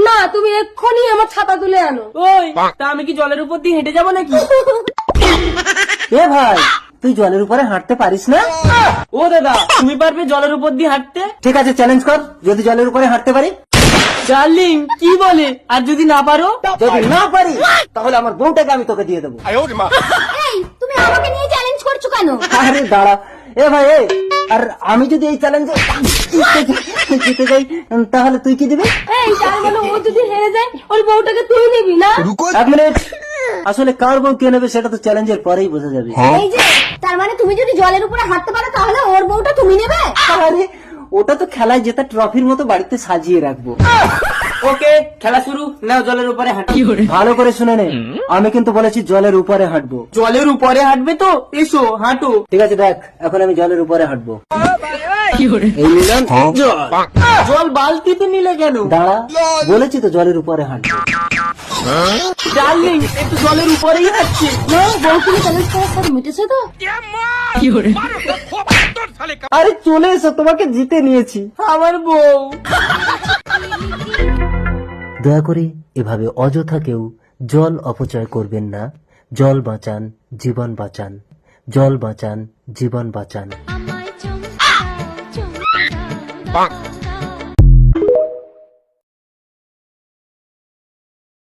না, তুমি এক্ষুনি আমার ছাতা তুলে আনো। ওই তা আমি কি জলের উপর দিয়ে হেঁটে যাবো নাকি? এ ভাই, তুই জলের উপরে হাঁটতে পারিস না? ও দাদা, তুমি পারবে জলের উপর দিয়ে হাঁটতে? ঠিক আছে, চ্যালেঞ্জ কর, যদি জলের উপরে হাঁটতে পারি। ডার্লিং কি বলে? আর যদি না পারো? যদি না পারি তাহলে আমার বউটাকে আমি তোকে দিয়ে দেবো। এই, তুমি আমাকে নিয়ে চ্যালেঞ্জ করছো কেন? আরে দাঁড়া, এ ভাই এ, আর আমি যদি এই চ্যালেঞ্জে জিতে যাই তাহলে তুই কি দিবি? এই, তার মানে ও যদি হেরে যায় ওর বউটাকে তুই নিবি না? এক মিনিট, আসলে কার বউ কে নেবে সেটা তো চ্যালেঞ্জের পরেই বোঝা যাবে। এই যে, তার মানে তুমি যদি জলের উপরে হাঁটতে পারো তাহলে ওর বউটা তুমি নেবে? আরে ওটা তো খেলায় জেতা ট্রফির মতো বাড়িতে সাজিয়ে রাখবো। ওকে, খেলা শুরু। নাও জলের উপরে হাঁটি। ভালো করে শুনে নে, আমি কিন্তু বলেছি জলের উপরে হাঁটবো। জলের উপরে হাঁটবে তো? এসো হাঁটো। ঠিক আছে, দেখ এখন আমি জলের উপরে হাঁটবো। এই নিলাম জল। জল বালতিতে নিলে কেন? দাঁড়া, বলেছি তো জলের উপরে হাঁটবো। ডার্লিং একটু জলের উপরেই হাঁটছে। না, বউ তুমি চ্যালেঞ্জ করার পর মিটেছে তো? আরে চলে এসো, তোমাকে জিতে নিয়েছি। আমার বউ। দয়া করে এভাবে অযথা কেউ জল অপচয় করবেন না। জল বাঁচান, জীবন বাঁচান। জল বাঁচান, জীবন বাঁচান।